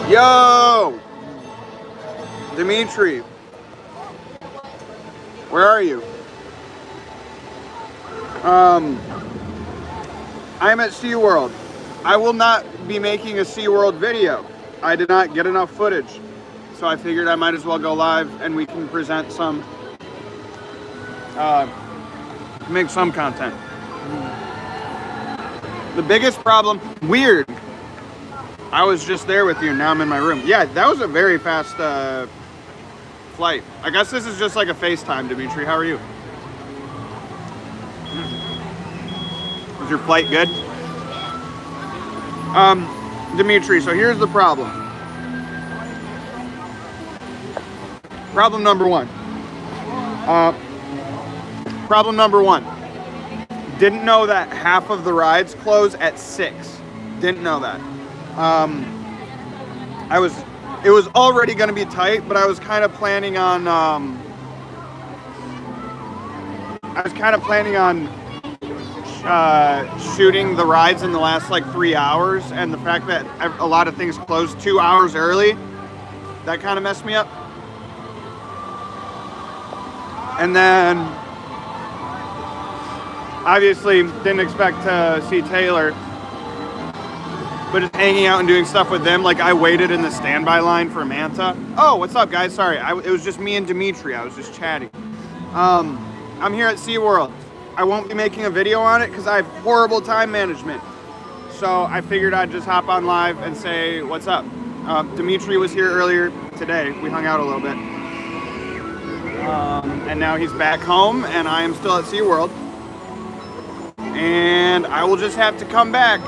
Yo! Dimitri. Where are you? I'm at SeaWorld. I will not be making a SeaWorld video. I did not get enough footage. So I figured I might as well go live and we can present some, make some content. The biggest problem, weird. I was just there with you, now I'm in my room. Yeah, that was a very fast flight. I guess this is just like a FaceTime, Dimitri. How are you? Was your flight good? Dimitri, so here's the problem. Problem number one. Didn't know that half of the rides close at 6. Didn't know that. It was already going to be tight, but I was kind of planning on shooting the rides in the last like 3 hours, and the fact that a lot of things closed 2 hours early, that kind of messed me up. And then obviously didn't expect to see Taylor, but just hanging out and doing stuff with them. Like I waited in the standby line for Manta. Oh, what's up, guys? Sorry, it was just me and Dimitri. I was just chatting. I'm here at SeaWorld. I won't be making a video on it because I have horrible time management. So I figured I'd just hop on live and say what's up. Dimitri was here earlier today. We hung out a little bit. And now he's back home and I am still at SeaWorld. And I will just have to come back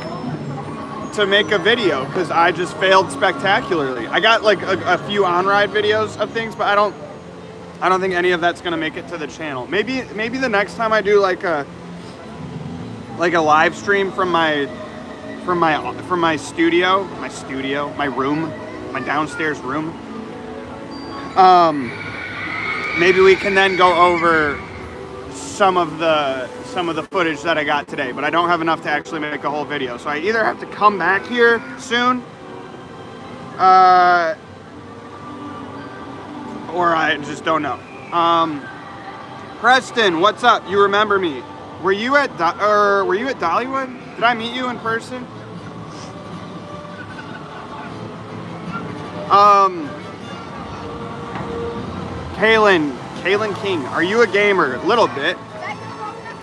to make a video because I just failed spectacularly. I got like a few on-ride videos of things, but I don't think any of that's gonna make it to the channel. Maybe the next time I do like a live stream from my studio, my room, my downstairs room. Maybe we can then go over some of the footage that I got today, but I don't have enough to actually make a whole video. So I either have to come back here soon, or I just don't know. Preston, what's up? You remember me? Were you at Dollywood? Did I meet you in person? Kaylin King, are you a gamer? A little bit.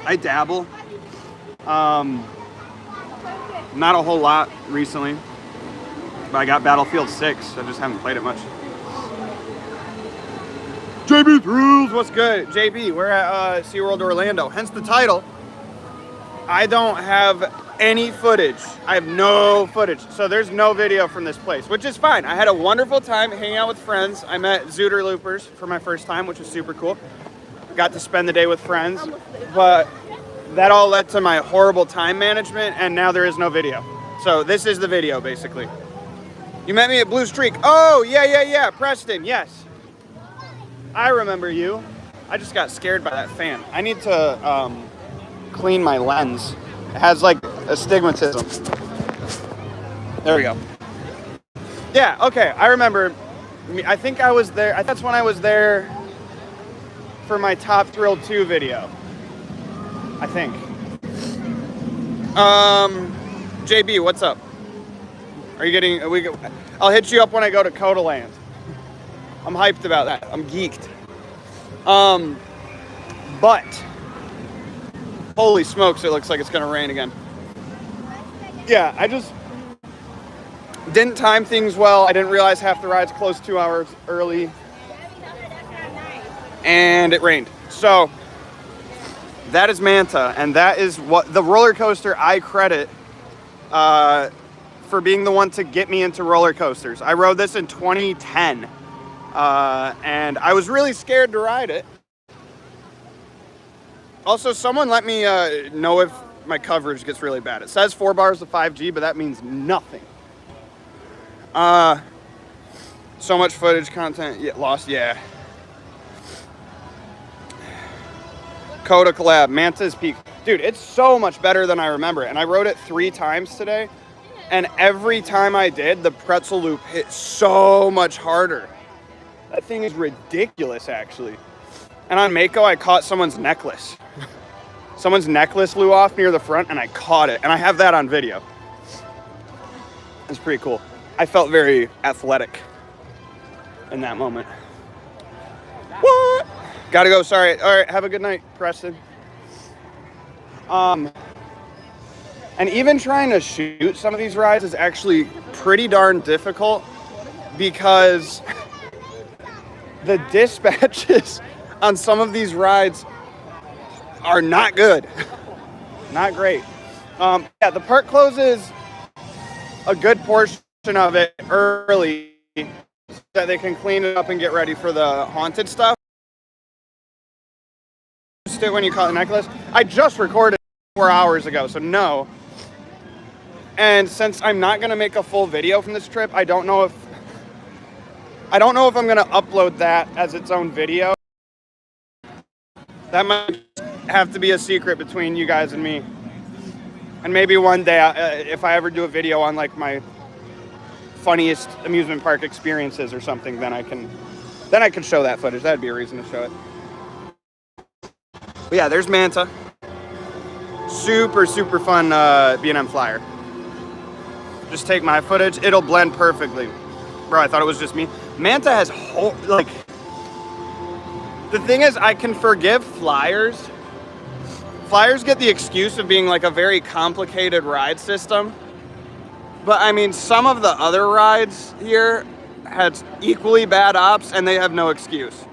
I dabble. Not a whole lot recently, but I got Battlefield 6. I just haven't played it much. JB Rules, what's good? JB, we're at SeaWorld Orlando, hence the title. I don't have any footage. I have no footage. So there's no video from this place, which is fine. I had a wonderful time hanging out with friends. I met Zooter Loopers for my first time, which was super cool. Got to spend the day with friends, but that all led to my horrible time management, and now there is no video. So this is the video, basically. You met me at Blue Streak. Oh, yeah, Preston, yes. I remember you. I just got scared by that fan. I need to clean my lens. It has like astigmatism. There we go. Yeah, okay, I remember. I think I was there. I think that's when I was there for my Top Thrill 2 video. I think. JB, what's up? Are you getting? I'll hit you up when I go to Coda Land. I'm hyped about that. I'm geeked. But holy smokes, it looks like it's gonna rain again. Yeah, I just didn't time things well. I didn't realize half the rides closed 2 hours early, and it rained. So that is Manta, and that is what the roller coaster I credit for being the one to get me into roller coasters. I rode this in 2010, and I was really scared to ride it. Also, someone let me know if my coverage gets really bad. It says 4 bars of 5G, but that means nothing. So much footage, content lost, yeah. Coda collab, Manta's peak. Dude, it's so much better than I remember, and I rode it 3 times today. And every time I did, the pretzel loop hit so much harder. That thing is ridiculous, actually. And on Mako, I caught someone's necklace. Someone's necklace flew off near the front, and I caught it. And I have that on video. It's pretty cool. I felt very athletic in that moment. What? Gotta go, sorry. All right, have a good night, Preston. And even trying to shoot some of these rides is actually pretty darn difficult because the dispatches on some of these rides are not good. Not great. Yeah, the park closes a good portion of it early so that they can clean it up and get ready for the haunted stuff. When you caught the necklace, I just recorded 4 hours ago, so no. And since I'm not gonna make a full video from this trip, I don't know if I'm gonna upload that as its own video. That might have to be a secret between you guys and me. And maybe one day, if I ever do a video on like my funniest amusement park experiences or something, then I can show that footage. That'd be a reason to show it. But yeah, there's Manta. Super, super fun B&M flyer. Just take my footage. It'll blend perfectly. Bro, I thought it was just me. Manta has like... The thing is, I can forgive flyers. Flyers get the excuse of being like a very complicated ride system. But I mean, some of the other rides here had equally bad ops and they have no excuse.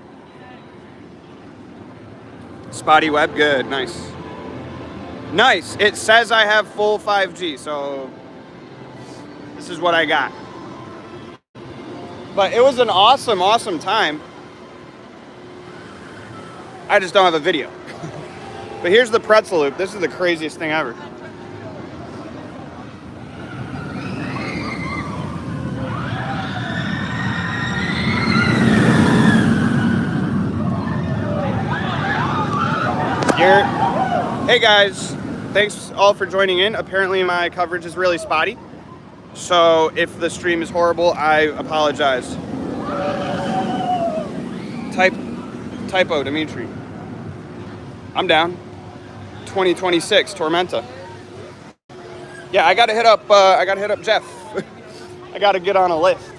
Spotty web, good, nice. Nice, it says I have full 5G, so this is what I got. But it was an awesome, awesome time. I just don't have a video. But here's the pretzel loop. This is the craziest thing ever. Hey guys, thanks all for joining in. Apparently my coverage is really spotty. So if the stream is horrible, I apologize. Typo, Dimitri. I'm down. 2026, Tormenta. Yeah, I gotta hit up Jeff. I gotta get on a list.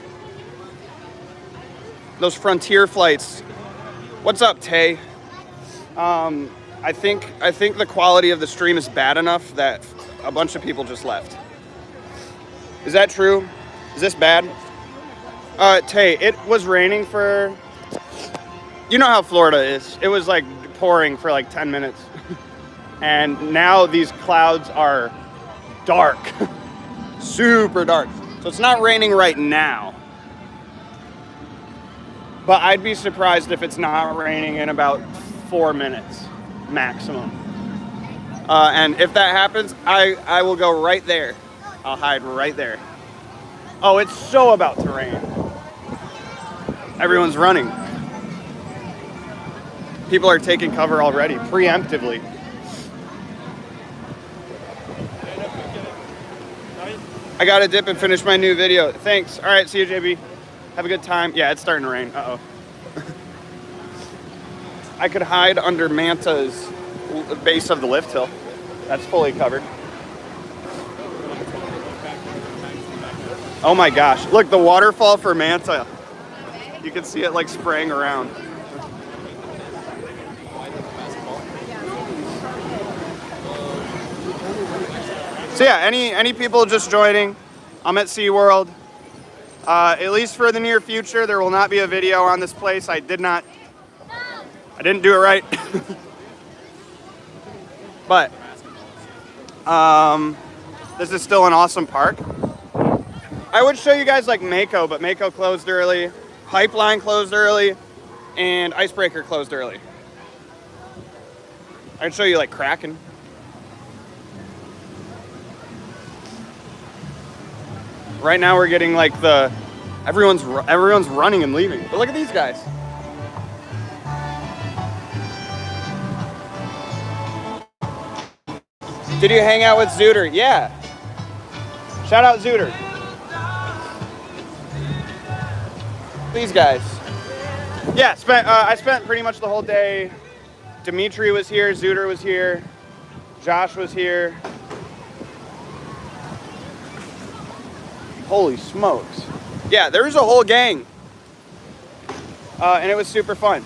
Those Frontier flights. What's up, Tay? I think the quality of the stream is bad enough that a bunch of people just left. Is that true? Is this bad? Tay, it was raining for... You know how Florida is. It was like pouring for like 10 minutes. And now these clouds are dark. Super dark. So it's not raining right now. But I'd be surprised if it's not raining in about 4 minutes maximum. And if that happens, I will go right there. I'll hide right there. Oh, it's so about to rain. Everyone's running. People are taking cover already, preemptively. I gotta dip and finish my new video. Thanks. All right, see you, JB. Have a good time. Yeah, it's starting to rain. Uh-oh. I could hide under Manta's base of the lift hill. That's fully covered. Oh my gosh. Look, the waterfall for Manta. You can see it like spraying around. So yeah, any people just joining, I'm at SeaWorld. At least for the near future, there will not be a video on this place. I didn't do it right. But this is still an awesome park. I would show you guys like Mako, but Mako closed early, Pipeline closed early, and Icebreaker closed early. I'd show you like Kraken. Right now we're getting like everyone's running and leaving. But look at these guys. Did you hang out with Zooter? Yeah. Shout out Zooter. These guys. Yeah, I spent pretty much the whole day. Dimitri was here, Zooter was here, Josh was here. Holy smokes. Yeah, there was a whole gang. And it was super fun.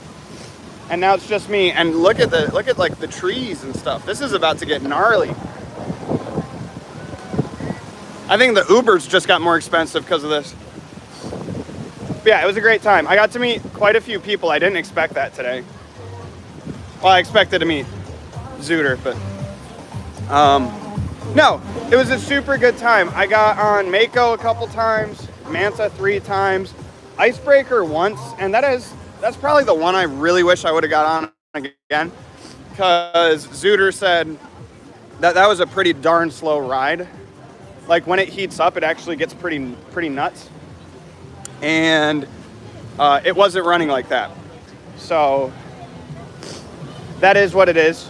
And now it's just me. And look at like the trees and stuff. This is about to get gnarly. I think the Ubers just got more expensive because of this. But yeah, it was a great time. I got to meet quite a few people. I didn't expect that today. Well, I expected to meet Zooter, but no, it was a super good time. I got on Mako a couple times, Manta 3 times, Icebreaker once, and that's probably the one I really wish I would have got on again, because Zooter said that was a pretty darn slow ride. Like when it heats up, it actually gets pretty nuts, and it wasn't running like that. So that is what it is.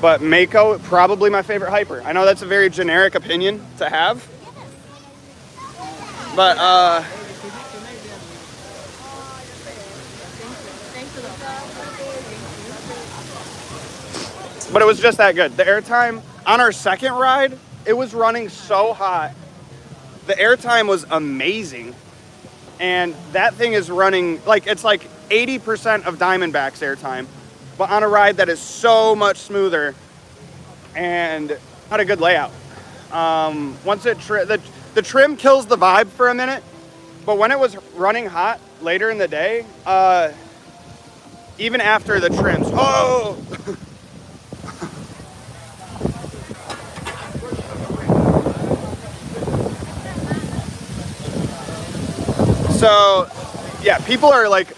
But Mako, probably my favorite hyper. I know that's a very generic opinion to have. But, it was just that good. The airtime on our second ride, it was running so hot. The airtime was amazing. And that thing is running, like, it's like 80% of Diamondback's airtime, but on a ride that is so much smoother and had a good layout. Once the trim kills the vibe for a minute, but when it was running hot later in the day, even after the trims, oh! So, yeah, people are like,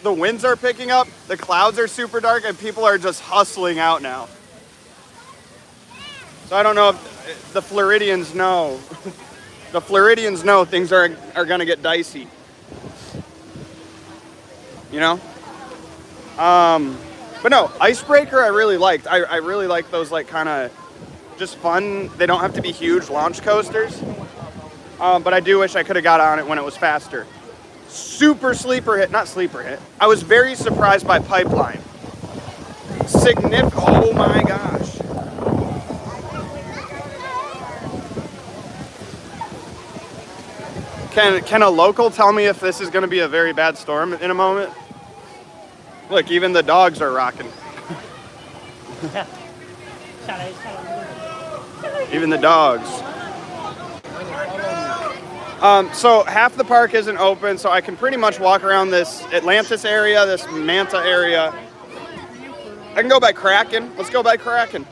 the winds are picking up, the clouds are super dark, and people are just hustling out now. So I don't know if the Floridians know. The Floridians know things are gonna get dicey. You know? But no, Icebreaker I really liked. I really like those like kind of just fun, they don't have to be huge launch coasters. But I do wish I could have got on it when it was faster. Super sleeper hit, not sleeper hit. I was very surprised by Pipeline. Oh my gosh. Can a local tell me if this is going to be a very bad storm in a moment? Look, even the dogs are rocking. Even the dogs. So half the park isn't open, so I can pretty much walk around this Atlantis area, this Manta area. I can go by Kraken. Let's go by Kraken.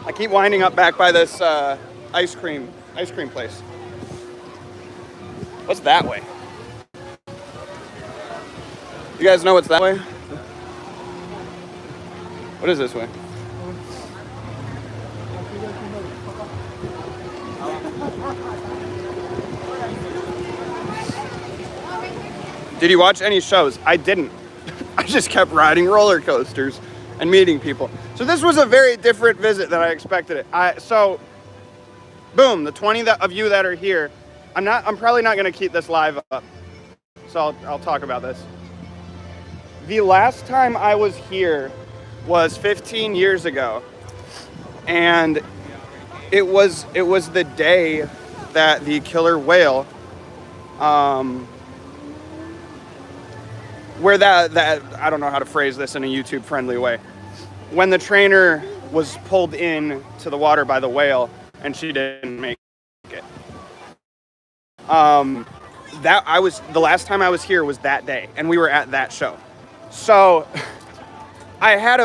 I keep winding up back by this ice cream place. What's that way? You guys know what's that way? What is this way? Did you watch any shows? I didn't. I just kept riding roller coasters and meeting people. So this was a very different visit than I expected it. So, boom, the 20 of you that are here, I'm probably not going to keep this live up. So I'll talk about this. The last time I was here was 15 years ago. And it was the day that the killer whale, where that I don't know how to phrase this in a YouTube friendly way. When the trainer was pulled in to the water by the whale and she didn't make it. The last time I was here was that day, and we were at that show. So I had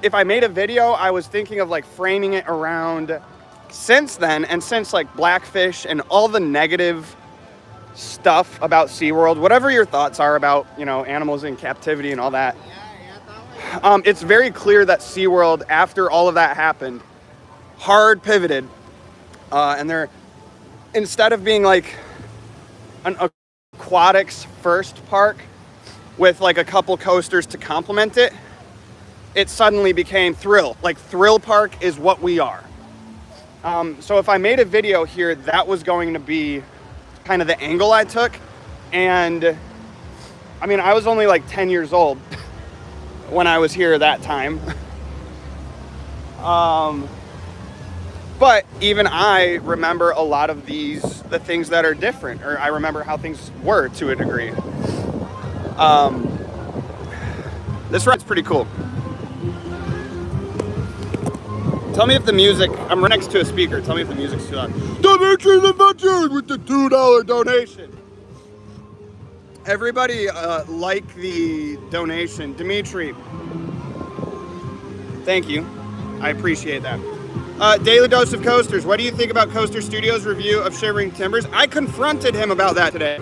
if I made a video, I was thinking of like framing it around since then, and since like Blackfish and all the negative stuff about SeaWorld, whatever your thoughts are about, animals in captivity and all that, it's very clear that SeaWorld, after all of that happened, hard pivoted, and they're, instead of being like an aquatics first park with like a couple coasters to complement it, it suddenly became thrill. Like thrill park is what we are. So if I made a video here, that was going to be kind of the angle I took. And I mean, I was only like 10 years old when I was here that time. But even I remember a lot of the things that are different, or I remember how things were to a degree. This ride's pretty cool. Tell me if the music, I'm right next to a speaker, tell me if the music's too loud. Dimitri the Butcher with the $2 donation. Everybody like the donation. Dimitri, thank you. I appreciate that. Daily Dose of Coasters. What do you think about Coaster Studios' review of Shivering Timbers? I confronted him about that today.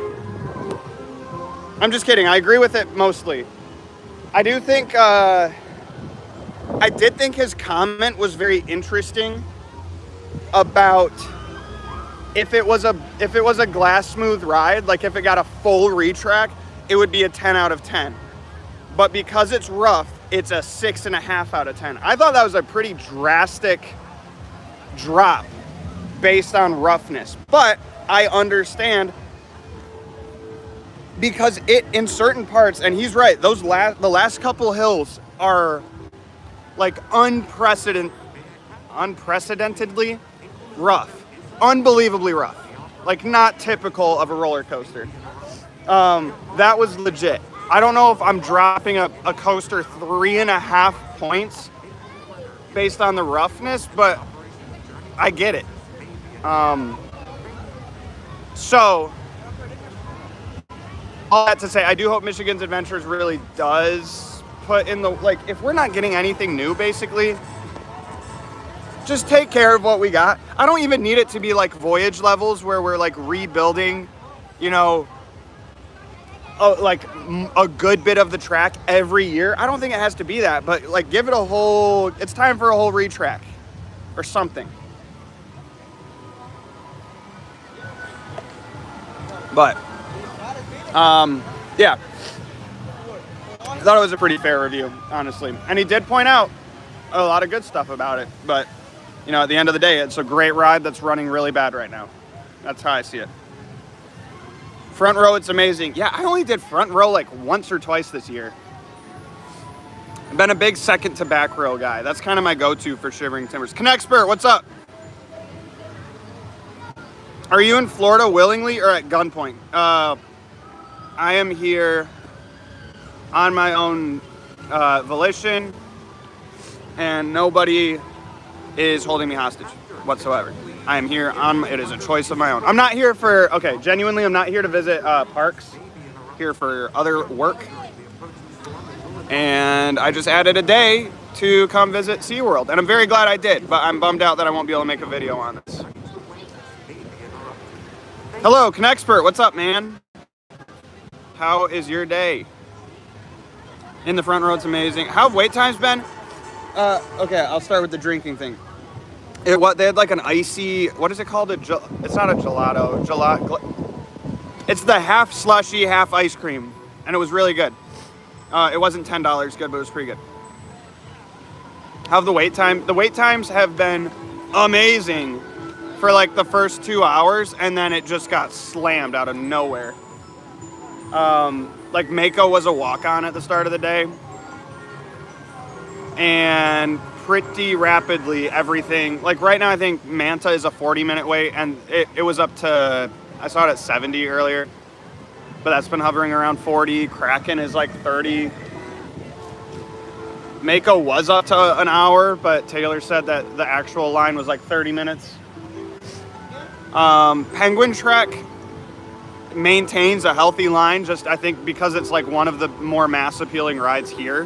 I'm just kidding. I agree with it mostly. I do think, I did think his comment was very interesting about if it was a glass smooth ride, like if it got a full retrack, it would be a 10 out of 10. But because it's rough, it's a 6.5 out of 10. I thought that was a pretty drastic drop based on roughness. But I understand because it, in certain parts, and he's right, the last couple hills are like unprecedentedly rough. Unbelievably rough. Like not typical of a roller coaster. That was legit. I don't know if I'm dropping a coaster 3.5 points based on the roughness, but I get it. So, all that to say, I do hope Michigan's Adventures really does put in the, like, if we're not getting anything new, basically, just take care of what we got. I don't even need it to be like Voyage levels where we're like rebuilding, you know, like a good bit of the track every year. I don't think it has to be that, but like give it a whole, it's time for a whole retrack or something. But, yeah, I thought it was a pretty fair review, honestly. And he did point out a lot of good stuff about it, but you know, at the end of the day, it's a great ride that's running really bad right now. That's how I see it. Front row, it's amazing. Yeah, I only did front row like once or twice this year. I've been a big second to back row guy. That's kind of my go-to for Shivering Timbers. Connexpert, what's up? Are you in Florida willingly or at gunpoint? I am here on my own volition, and nobody is holding me hostage whatsoever. I am here on, it is a choice of my own. I'm not here for, okay, genuinely, I'm not here to visit parks. Here for other work. And I just added a day to come visit SeaWorld. And I'm very glad I did, but I'm bummed out that I won't be able to make a video on this. Hello, Connexpert, what's up, man? How is your day? In the front row, it's amazing. How have wait times been? Okay, I'll start with the drinking thing. They had like an icy, what is it called? It's not a gelato. It's the half slushy, half ice cream. And it was really good. It wasn't $10 good, but it was pretty good. How have the wait time? The wait times have been amazing for like the first 2 hours, and then it just got slammed out of nowhere. Like Mako was a walk-on at the start of the day. And pretty rapidly everything, like right now I think Manta is a 40-minute wait, and it was up to, I saw it at 70 earlier, but that's been hovering around 40. Kraken is like 30. Mako was up to an hour, but Taylor said that the actual line was like 30 minutes. Penguin Trek maintains a healthy line, just I think because it's like one of the more mass appealing rides here.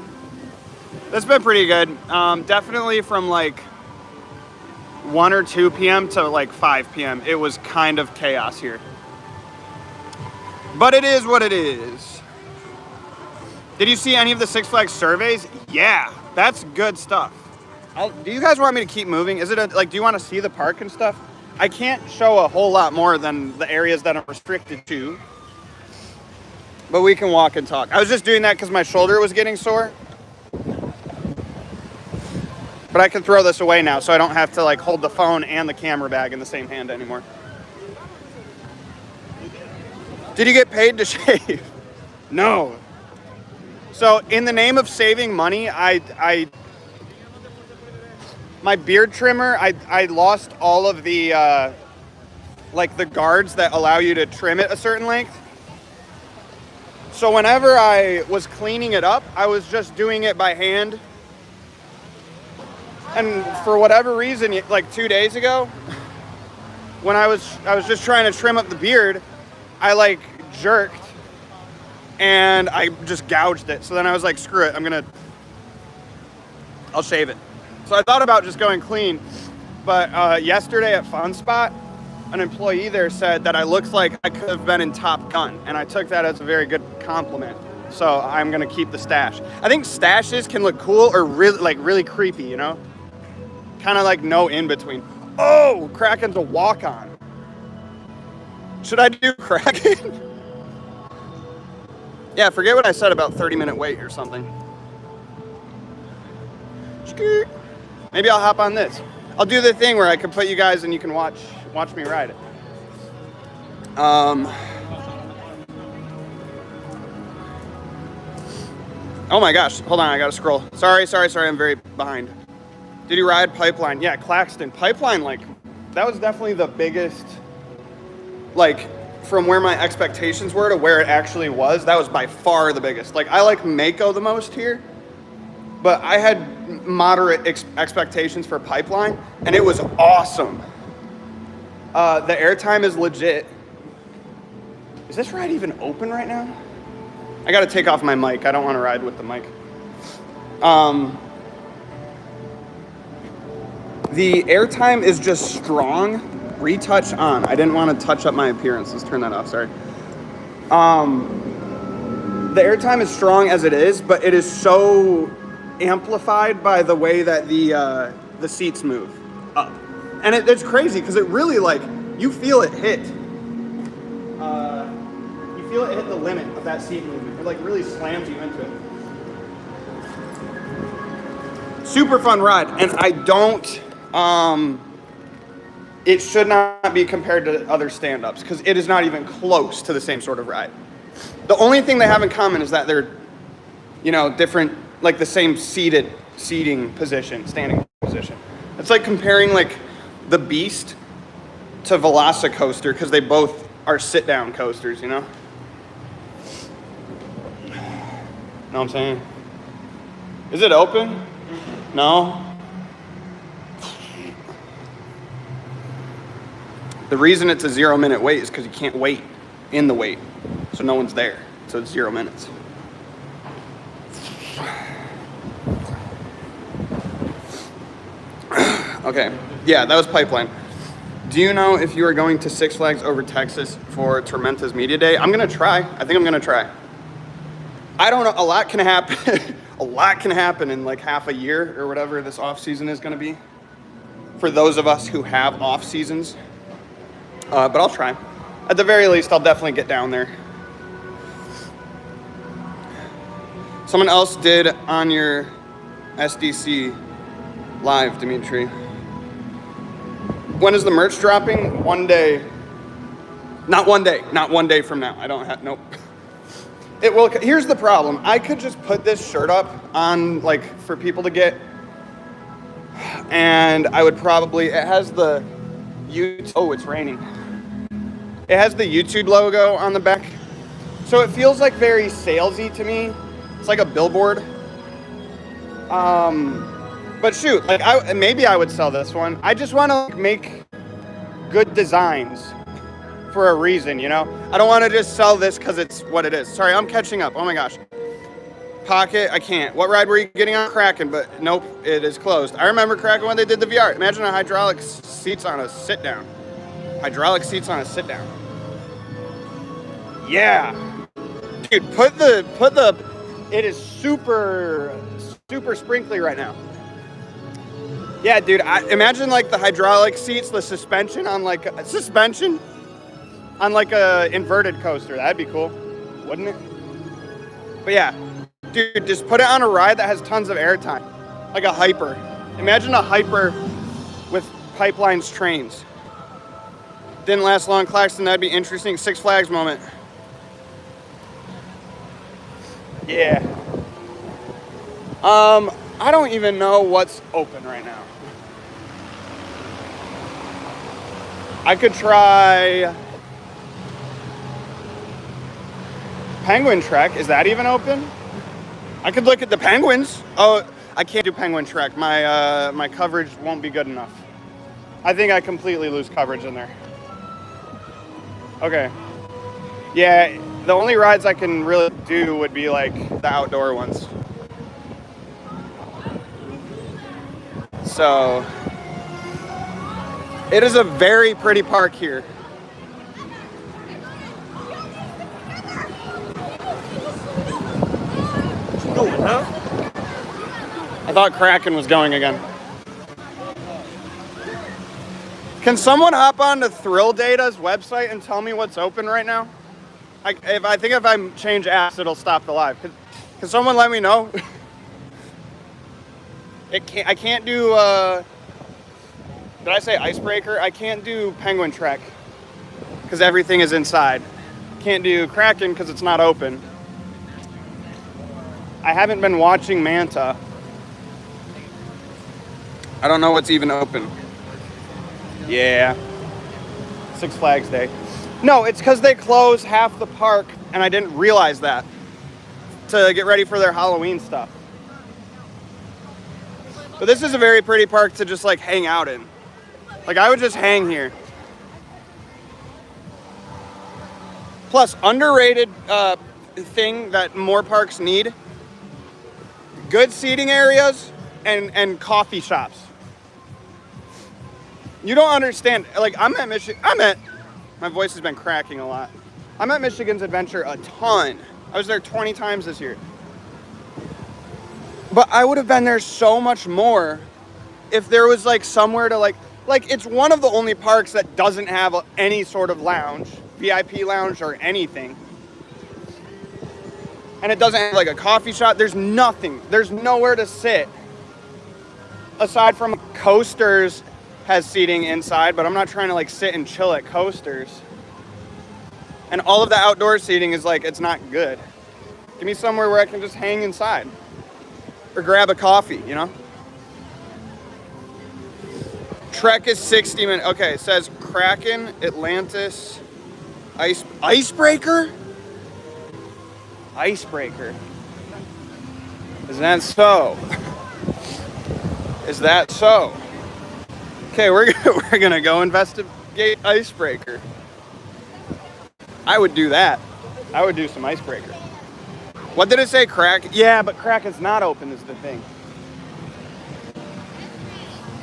It's been pretty good. Definitely from like 1 or 2 p.m. to like 5 p.m. It was kind of chaos here. But it is what it is. Did you see any of the Six Flags surveys? Yeah, that's good stuff. Do you guys want me to keep moving? Is it like, do you want to see the park and stuff? I can't show a whole lot more than the areas that I'm restricted to. But we can walk and talk. I was just doing that because my shoulder was getting sore. But I can throw this away now, so I don't have to like hold the phone and the camera bag in the same hand anymore. Did you get paid to shave? No. So in the name of saving money, my beard trimmer, I lost all of the like the guards that allow you to trim it a certain length. So whenever I was cleaning it up, I was just doing it by hand. And for whatever reason, like 2 days ago, when I was just trying to trim up the beard, I like jerked and I just gouged it. So then I was like, screw it, I'll shave it. So I thought about just going clean, but yesterday at Fun Spot, an employee there said that I looked like I could have been in Top Gun, and I took that as a very good compliment. So I'm gonna keep the stash. I think stashes can look cool or really creepy, you know? Kind of like no in between. Oh, Kraken's a walk-on. Should I do Kraken? Yeah, forget what I said about 30-minute wait or something. Maybe I'll hop on this. I'll do the thing where I can put you guys and you can watch me ride it. Oh my gosh, hold on, I gotta scroll. Sorry, I'm very behind. Did you ride Pipeline? Yeah, Claxton. Pipeline, like, that was definitely the biggest, like, from where my expectations were to where it actually was, that was by far the biggest. Like, I like Mako the most here, but I had moderate expectations for Pipeline, and it was awesome. The airtime is legit. Is this ride even open right now? I gotta take off my mic. I don't want to ride with the mic. The airtime is just strong. Retouch on. I didn't want to touch up my appearance. Let's turn that off, sorry. The airtime is strong as it is, but it is so amplified by the way that the seats move up. And it's crazy because it really, like, you feel it hit. You feel it hit the limit of that seat movement. It like really slams you into it. Super fun ride, and I don't. It should not be compared to other stand-ups because it is not even close to the same sort of ride. The only thing they have in common is that they're, you know, different, like the same seating position, standing position. It's like comparing like the Beast to Velocicoaster because they both are sit-down coasters, you know? Know what I'm saying? Is it open? No? The reason it's a 0-minute wait is because you can't wait in the wait. So no one's there. So it's 0 minutes. Okay. Yeah, that was Pipeline. Do you know if you are going to Six Flags over Texas for Tormenta's Media Day? I'm going to try. I think I'm going to try. I don't know. A lot can happen. A lot can happen in like half a year or whatever this off season is going to be. For those of us who have off seasons. But I'll try. At the very least, I'll definitely get down there. Someone else did on your SDC live, Dimitri. When is the merch dropping? One day. Not one day. Not one day from now. I don't have, nope. It will. Here's the problem. I could just put this shirt up on, like, for people to get. And I would probably, it has the YouTube, oh, it's raining. It has the YouTube logo on the back. So it feels like very salesy to me. It's like a billboard. But shoot, like maybe I would sell this one. I just want to make good designs for a reason, you know? I don't want to just sell this because it's what it is. Sorry, I'm catching up. Oh my gosh. Pocket, I can't. What ride were you getting on? Kraken, but nope, it is closed. I remember Kraken when they did the VR. Imagine a hydraulic seats on a sit down. Hydraulic seats on a sit down. Yeah. Dude, it is super sprinkly right now. Yeah, dude, imagine like the hydraulic seats, the suspension on like a inverted coaster. That'd be cool, wouldn't it? But yeah, dude, just put it on a ride that has tons of airtime, like a hyper. Imagine a hyper with pipelines trains. Didn't last long, Claxton. That'd be interesting. Six Flags moment. Yeah. I don't even know what's open right now. I could try Penguin Trek. Is that even open? I could look at the penguins. Oh, I can't do Penguin Trek. My coverage won't be good enough. I think I completely lose coverage in there. Okay. Yeah, the only rides I can really do would be like the outdoor ones. So, it is a very pretty park here. Going, huh? I thought Kraken was going again. Can someone hop on to Thrill Data's website and tell me what's open right now? I think if I change apps, it'll stop the live. Can someone let me know? I can't do, did I say Icebreaker? I can't do Penguin Trek because everything is inside. Can't do Kraken because it's not open. I haven't been watching Manta. I don't know what's even open. Yeah. Six Flags Day. No, it's because they close half the park, and I didn't realize that, to get ready for their Halloween stuff. But this is a very pretty park to just like hang out in. Like I would just hang here. Plus, underrated thing that more parks need, good seating areas and coffee shops. You don't understand, like my voice has been cracking a lot. I'm at Michigan's Adventure a ton. I was there 20 times this year. But I would have been there so much more if there was like somewhere to like it's one of the only parks that doesn't have any sort of lounge, VIP lounge or anything. And it doesn't have like a coffee shop. There's nothing. There's nowhere to sit. Aside from Coasters has seating inside, but I'm not trying to like sit and chill at Coasters. And all of the outdoor seating is like, it's not good. Give me somewhere where I can just hang inside. Or grab a coffee, you know? Trek is 60 minutes. Okay, it says Kraken, Atlantis, Icebreaker? Icebreaker. Is that so? Is that so? Okay, we're gonna go investigate Icebreaker. I would do that. I would do some Icebreaker. What did it say, Crack? Yeah, but Crack is not open is the thing.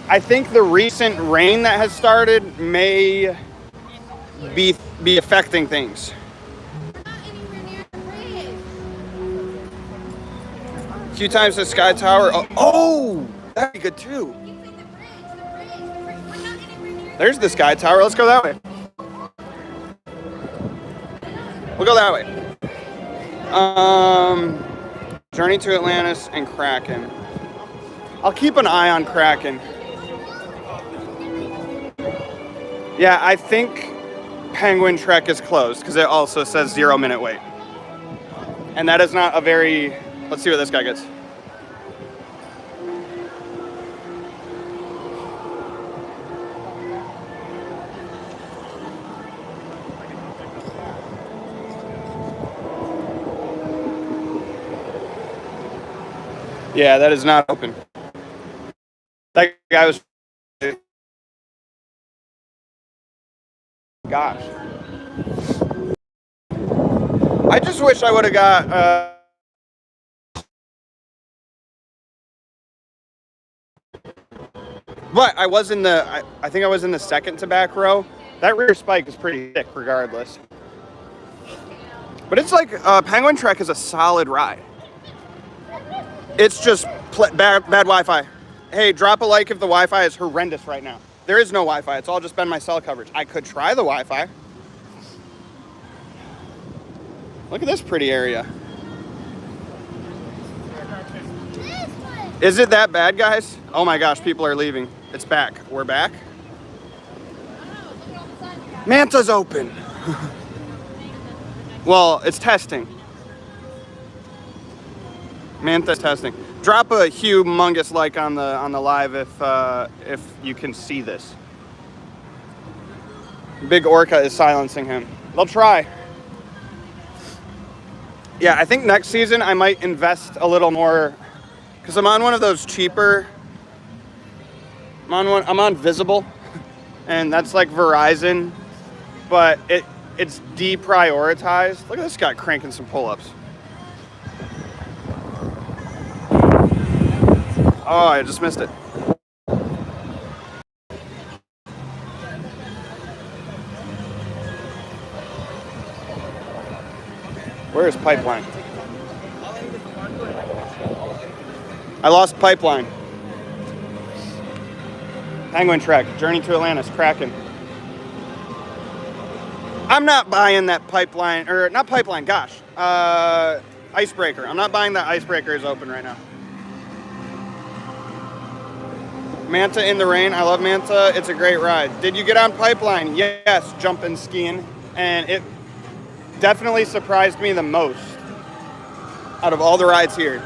I think the recent rain that has started may be affecting things. A few times the Sky Tower. Oh, that'd be good too. There's the Sky Tower. Let's go that way. We'll go that way. Journey to Atlantis and Kraken. I'll keep an eye on Kraken. Yeah, I think Penguin Trek is closed because it also says 0-minute wait. And that is not a very... Let's see what this guy gets. Yeah, that is not open. That guy was... Gosh. I just wish I would have got... But I was in the... I think I was in the second to back row. That rear spike is pretty thick regardless. But it's like... Penguin Trek is a solid ride. It's just bad Wi-Fi. Hey, drop a like if the Wi-Fi is horrendous right now. There is no Wi-Fi. It's all just been my cell coverage. I could try the Wi-Fi. Look at this pretty area. Is it that bad, guys? Oh my gosh, people are leaving. It's back. We're back. Manta's open. Well, it's testing. Manta's testing. Drop a humongous like on the live if you can see this. Big Orca is silencing him. They'll try. Yeah, I think next season I might invest a little more because I'm on one of those cheaper. I'm on Visible, and that's like Verizon, but it's deprioritized. Look at this guy cranking some pull-ups. Oh, I just missed it. Where is Pipeline? I lost Pipeline. Penguin Trek, Journey to Atlantis, Kraken. I'm not buying that Pipeline, or not Pipeline, gosh. Icebreaker. I'm not buying that Icebreaker is open right now. Manta in the rain. I love Manta. It's a great ride. Did you get on Pipeline? Yes, jumping, skiing. And it definitely surprised me the most out of all the rides here.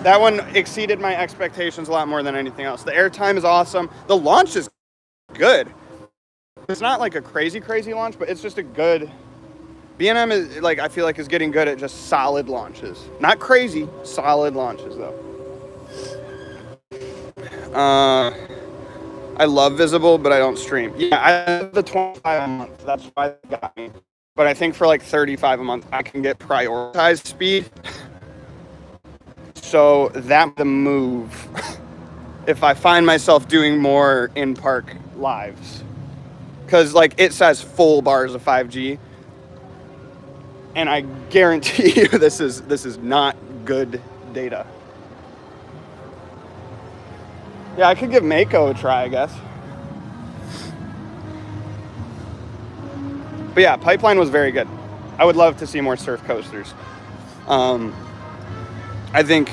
That one exceeded my expectations a lot more than anything else. The airtime is awesome. The launch is good. It's not like a crazy launch, but it's just a good... B&M is, like, I feel like is getting good at just solid launches. Not crazy, solid launches, though. I love Visible, but I don't stream. Yeah, I have the 25 a month. That's why they got me. But I think for like 35 a month, I can get prioritized speed. So that's the move. If I find myself doing more in-park lives. Because like it says full bars of 5G. And I guarantee you this is not good data. Yeah, I could give Mako a try, I guess. But yeah, Pipeline was very good. I would love to see more surf coasters. I think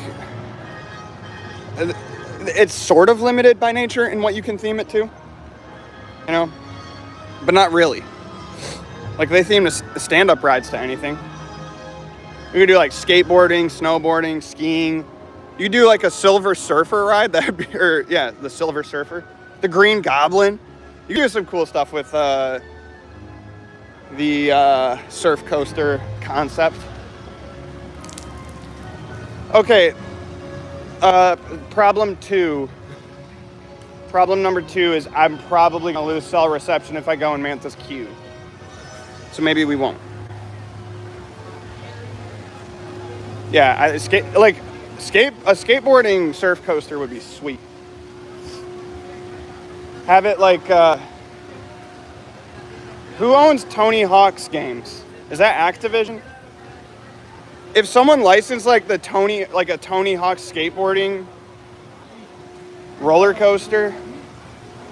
it's sort of limited by nature in what you can theme it to, you know, but not really. Like they theme stand-up rides to anything. You could do like skateboarding, snowboarding, skiing. You do like a Silver Surfer ride, that'd be, or yeah, the Silver Surfer, the Green Goblin. You can do some cool stuff with the surf coaster concept. Okay, problem number 2 is I'm probably gonna lose cell reception if I go in Manta's queue. So maybe we won't. Yeah, a skateboarding surf coaster would be sweet. Have it like, who owns Tony Hawk's games? Is that Activision? If someone licensed like a Tony Hawk skateboarding roller coaster,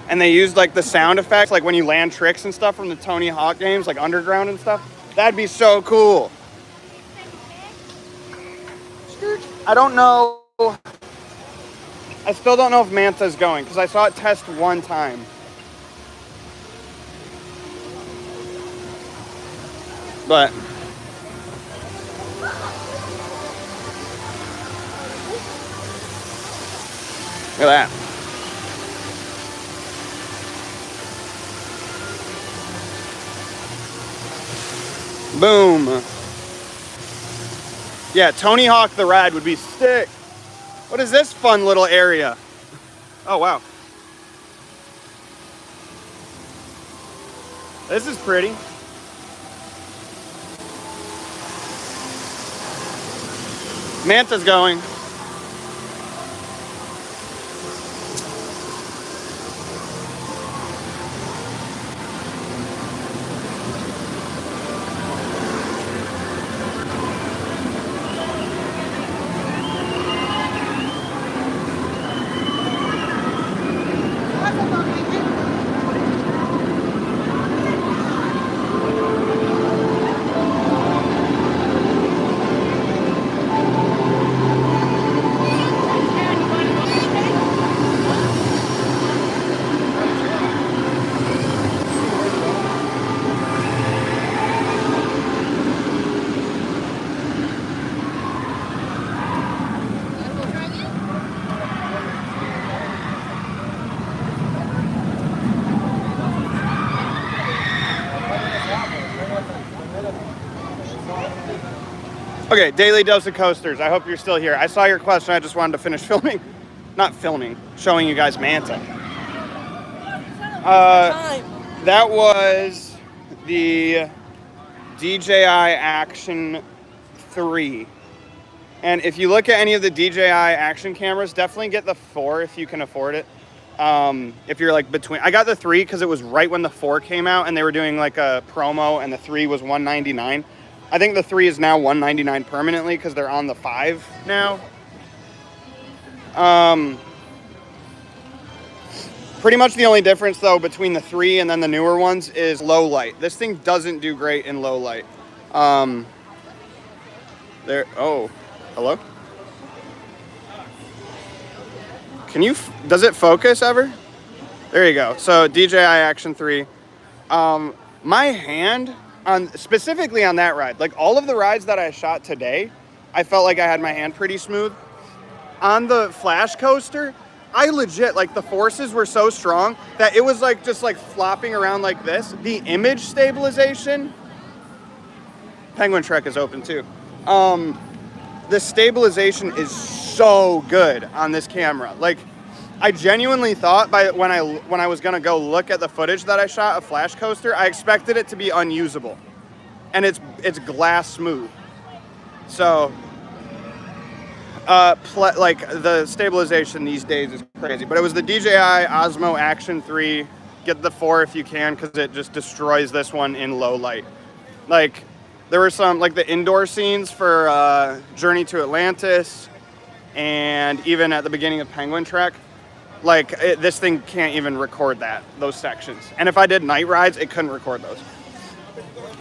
and they used like the sound effects, like when you land tricks and stuff from the Tony Hawk games, like Underground and stuff, that'd be so cool. I don't know. I still don't know if Manta's going because I saw it test one time. But look at that. Boom. Yeah, Tony Hawk the ride would be sick. What is this fun little area? Oh, wow. This is pretty. Manta's going. Okay, daily dose of coasters. I hope you're still here. I saw your question. I just wanted to finish filming. Not filming, showing you guys Manta. That was the DJI Action 3. And if you look at any of the DJI Action cameras, definitely get the 4 if you can afford it. If you're like between, I got the 3 because it was right when the 4 came out and they were doing like a promo, and the 3 was $199. I think the 3 is now $199 permanently because they're on the 5 now. Pretty much the only difference though between the 3 and then the newer ones is low light. This thing doesn't do great in low light. Oh, hello? Does it focus ever? There you go. So DJI Action 3. My hand, specifically on that ride, like all of the rides that I shot today, I felt like I had my hand pretty smooth. On the Flash coaster, I legit, like the forces were so strong that it was like just like flopping around like this. The image stabilization, Penguin Trek is open too. The stabilization is so good on this camera. Like, I genuinely thought when I was gonna go look at the footage that I shot of Flash Coaster, I expected it to be unusable, and it's glass smooth. So, like the stabilization these days is crazy. But it was the DJI Osmo Action 3. Get the 4 if you can, because it just destroys this one in low light. Like, there were some, like the indoor scenes for Journey to Atlantis, and even at the beginning of Penguin Trek. Like, this thing can't even record those sections. And if I did night rides, it couldn't record those.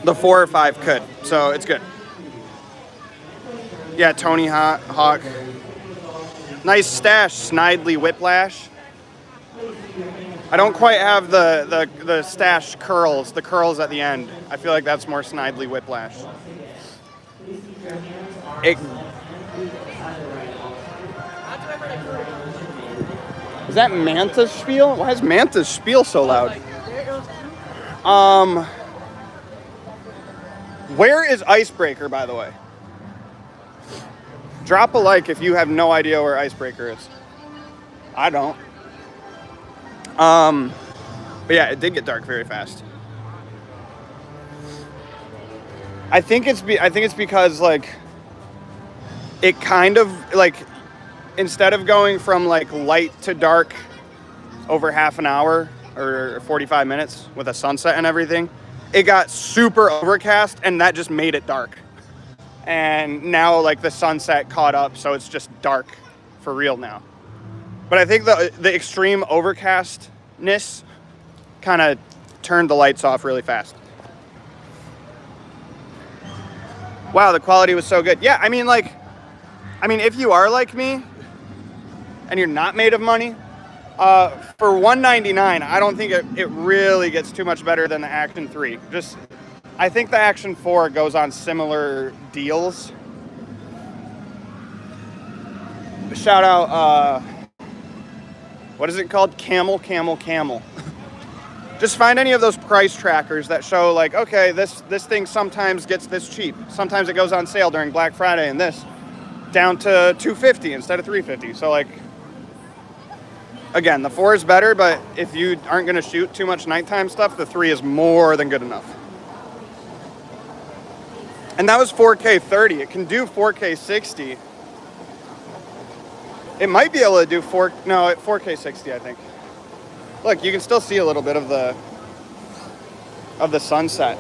The 4 or 5 could, so it's good. Yeah, Tony Hawk. Nice stash, Snidely Whiplash. I don't quite have the stash curls, the curls at the end. I feel like that's more Snidely Whiplash. Is that Manta's spiel? Why is Manta's spiel so loud? Where is Icebreaker, by the way? Drop a like if you have no idea where Icebreaker is. I don't. But yeah, it did get dark very fast. I think it's because like it kind of like, instead of going from like light to dark over half an hour or 45 minutes with a sunset and everything, it got super overcast and that just made it dark. And now like the sunset caught up, so it's just dark for real now. But I think the extreme overcastness kind of turned the lights off really fast. Wow, the quality was so good. Yeah, I mean, if you are like me and you're not made of money, for $199, I don't think it really gets too much better than the Action 3. I think the Action 4 goes on similar deals. Shout out, what is it called? Camel. Just find any of those price trackers that show like, okay, this thing sometimes gets this cheap. Sometimes it goes on sale during Black Friday and this down to $250 instead of $350. So like, again, the 4 is better, but if you aren't gonna shoot too much nighttime stuff, the 3 is more than good enough. And that was 4K 30. It can do 4K 60. It might be able to do 4K 60, I think. Look, you can still see a little bit of the sunset.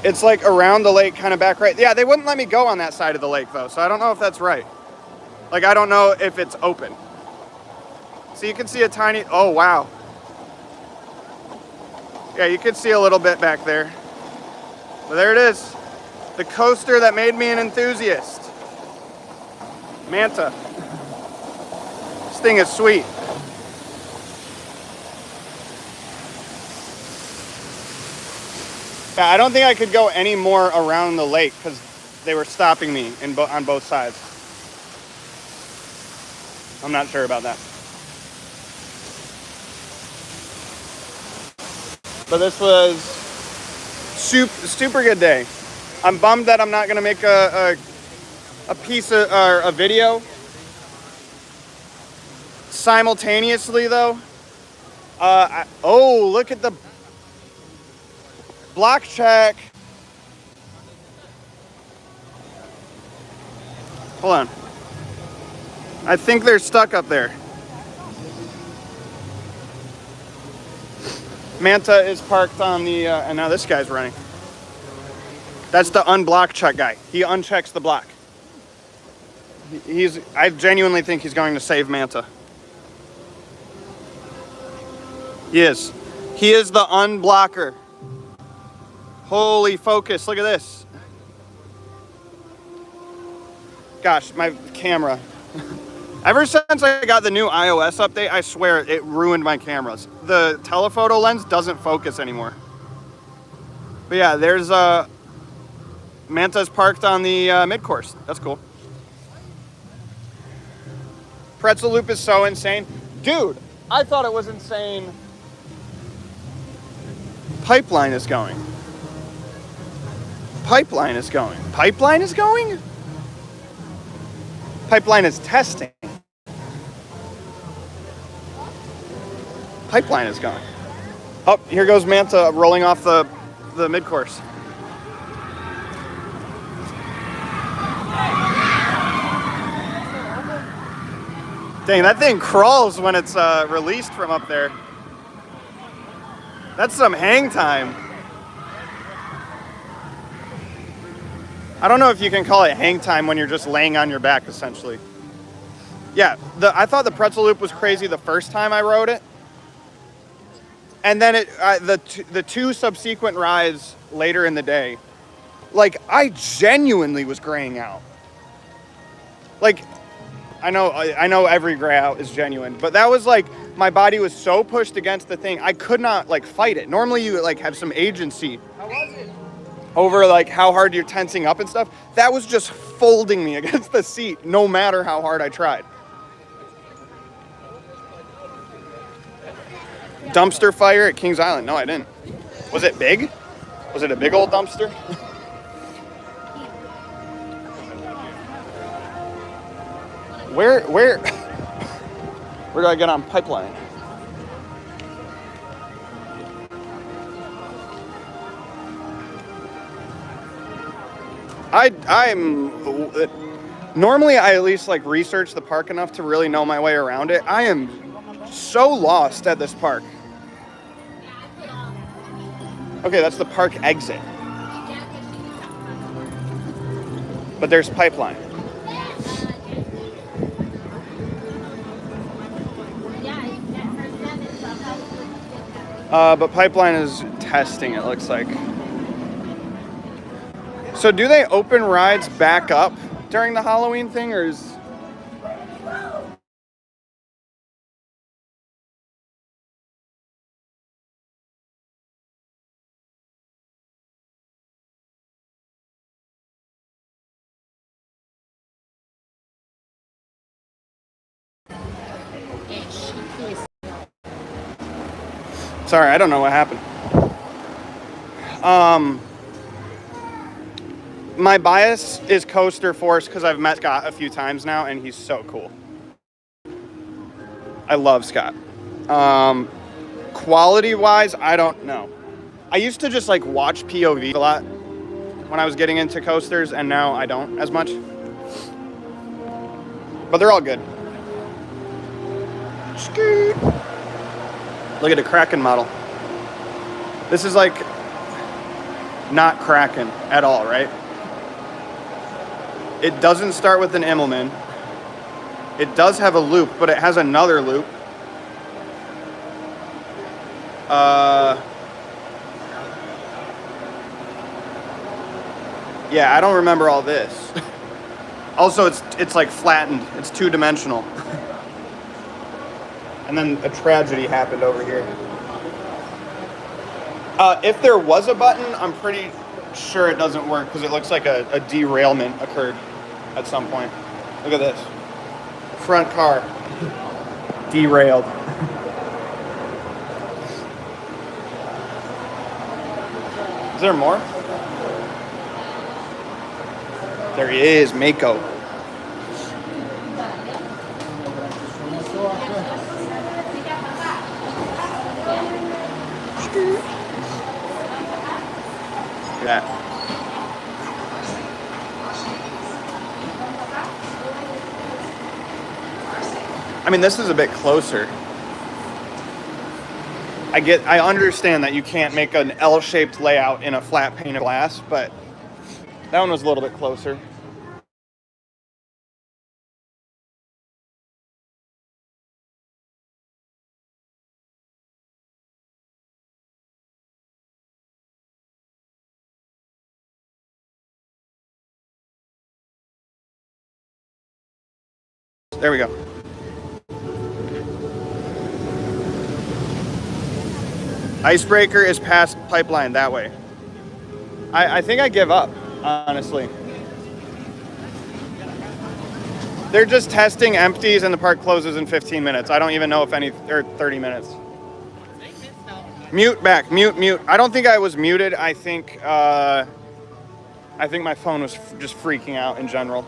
It's like around the lake, kind of back right. Yeah, they wouldn't let me go on that side of the lake though, so I don't know if that's right. Like, I don't know if it's open. So you can see a tiny, oh wow. Yeah, you can see a little bit back there. But there it is. The coaster that made me an enthusiast. Manta. This thing is sweet. Yeah, I don't think I could go any more around the lake because they were stopping me on both sides. I'm not sure about that. But this was super good day. I'm bummed that I'm not gonna make a piece of, or a video simultaneously though. Oh, look at the block check. Hold on. I think they're stuck up there. Manta is parked on the, and now this guy's running. That's the unblock check guy. He unchecks the block. I genuinely think he's going to save Manta. He is. He is the unblocker. Holy focus, look at this. Gosh, my camera. Ever since I got the new iOS update, I swear it ruined my cameras. The telephoto lens doesn't focus anymore. But yeah, there's Manta's parked on the mid-course. That's cool. Pretzel loop is so insane. Dude, I thought it was insane. Pipeline is going. Pipeline is going. Pipeline is going? Pipeline is testing. Pipeline is going. Oh, here goes Manta rolling off the mid-course. Dang, that thing crawls when it's released from up there. That's some hang time. I don't know if you can call it hang time when you're just laying on your back, essentially. Yeah, I thought the pretzel loop was crazy the first time I rode it. And then the two subsequent rides later in the day, like, I genuinely was graying out. Like, I know every gray out is genuine, but that was like, my body was so pushed against the thing, I could not like fight it. Normally you like have some agency. How was it? Over like how hard you're tensing up and stuff. That was just folding me against the seat, no matter how hard I tried. Dumpster fire at Kings Island. No, I didn't. Was it big? Was it a big old dumpster? Where do I get on Pipeline? I'm normally I at least like research the park enough to really know my way around it. I am so lost at this park. Okay, that's the park exit. But there's Pipeline. But Pipeline is testing, it looks like. So do they open rides back up during the Halloween thing, or is... Sorry, I don't know what happened. My bias is Coaster Force because I've met Scott a few times now, and he's so cool. I love Scott. Quality-wise, I don't know. I used to just like watch POV a lot when I was getting into coasters, and now I don't as much. But they're all good. Scoot. Look at the Kraken model. This is like not Kraken at all, right? It doesn't start with an Immelman. It does have a loop, but it has another loop. Yeah, I don't remember all this. Also, it's like flattened. It's two-dimensional. And then a tragedy happened over here. If there was a button, I'm pretty sure it doesn't work because it looks like a derailment occurred at some point. Look at this. Front car. Derailed. Is there more? There he is, Mako. Yeah. I mean, this is a bit closer. I understand that you can't make an L-shaped layout in a flat pane of glass, but that one was a little bit closer. There we go. Icebreaker is past pipeline that way. I think I give up, honestly. They're just testing empties and the park closes in 15 minutes. I don't even know if any, or 30 minutes. Mute back, mute. I don't think I was muted. I think my phone was just freaking out in general.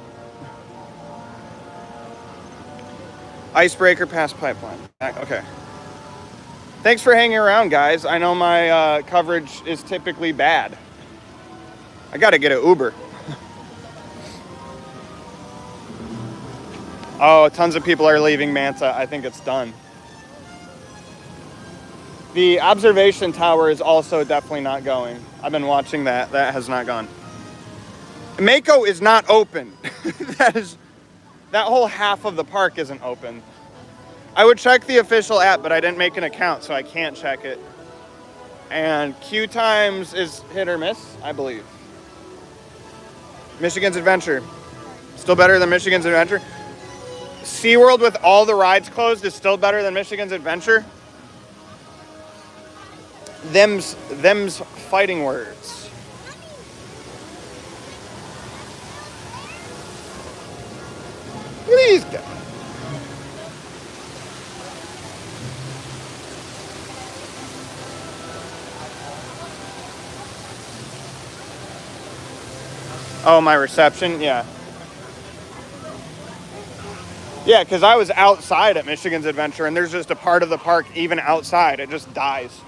Icebreaker past pipeline. Okay. Thanks for hanging around, guys. I know my coverage is typically bad. I gotta get an Uber. Oh, tons of people are leaving Manta. I think it's done. The observation tower is also definitely not going. I've been watching that. That has not gone. Mako is not open. That whole half of the park isn't open. I would check the official app, but I didn't make an account, so I can't check it. And queue times is hit or miss, I believe. Michigan's Adventure. Still better than Michigan's Adventure. SeaWorld with all the rides closed is still better than Michigan's Adventure. Them's fighting words. Please go. Oh, my reception? Yeah. Yeah, because I was outside at Michigan's Adventure, and there's just a part of the park, even outside, it just dies.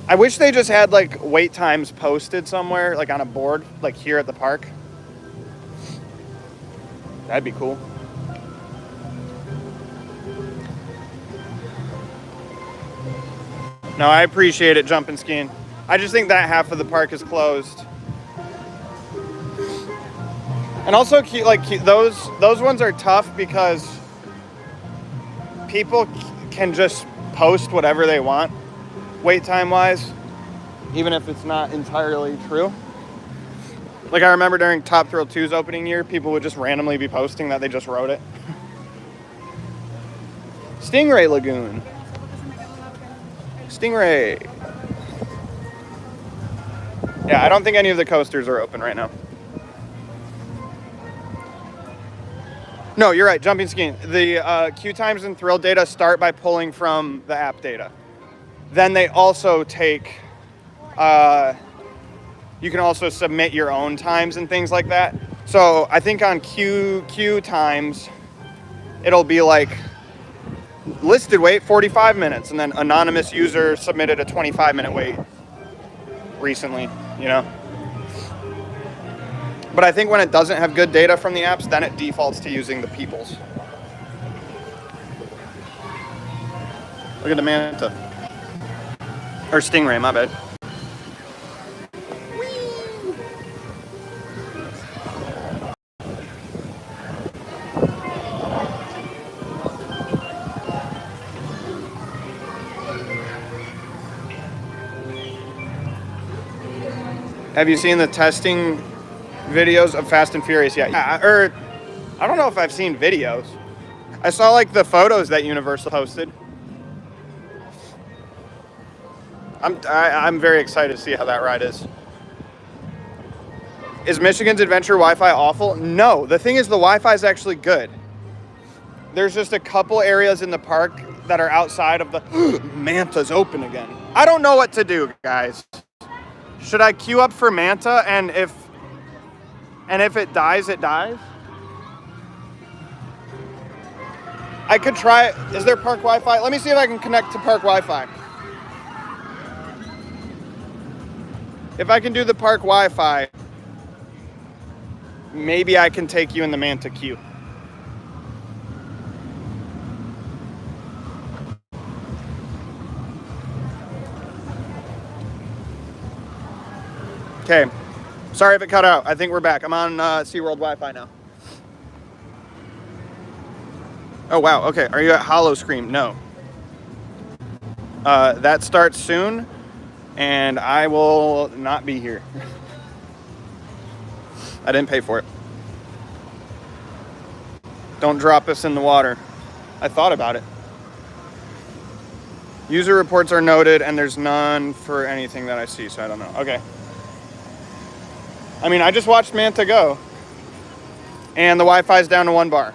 I wish they just had, like, wait times posted somewhere, like on a board, like here at the park. That'd be cool. No, I appreciate it, jumping skiing. I just think that half of the park is closed. And also, those ones are tough because people can just post whatever they want, wait time wise, even if it's not entirely true. Like I remember during Top Thrill 2's opening year, people would just randomly be posting that they just wrote it. Stingray Lagoon. Stingray. Yeah, I don't think any of the coasters are open right now. No, you're right, jumping skiing. The queue times and thrill data start by pulling from the app data. Then they also take, you can also submit your own times and things like that. So I think on queue times, it'll be like listed wait 45 minutes, and then anonymous user submitted a 25-minute wait recently, you know? But I think when it doesn't have good data from the apps, then it defaults to using the people's. Look at the Manta. Or Stingray, my bad. Have you seen the testing videos of Fast and Furious yet? Yeah, or I don't know if I've seen videos. I saw like the photos that Universal posted. I'm very excited to see how that ride is. Is Michigan's Adventure Wi-Fi awful? No, the thing is the Wi-Fi is actually good. There's just a couple areas in the park that are outside of the Manta's open again. I don't know what to do, guys. Should I queue up for Manta, and if it dies, it dies? I could try it. Is there park Wi-Fi? Let me see if I can connect to park Wi-Fi. If I can do the park Wi-Fi, maybe I can take you in the Manta queue. Okay. Sorry if it cut out. I think we're back. I'm on SeaWorld Wi-Fi now. Oh, wow. Okay. Are you at Hollow Scream? No. That starts soon, and I will not be here. I didn't pay for it. Don't drop us in the water. I thought about it. User reports are noted, and there's none for anything that I see, so I don't know. Okay. I mean, I just watched Manta go, and the Wi-Fi's down to 1 bar.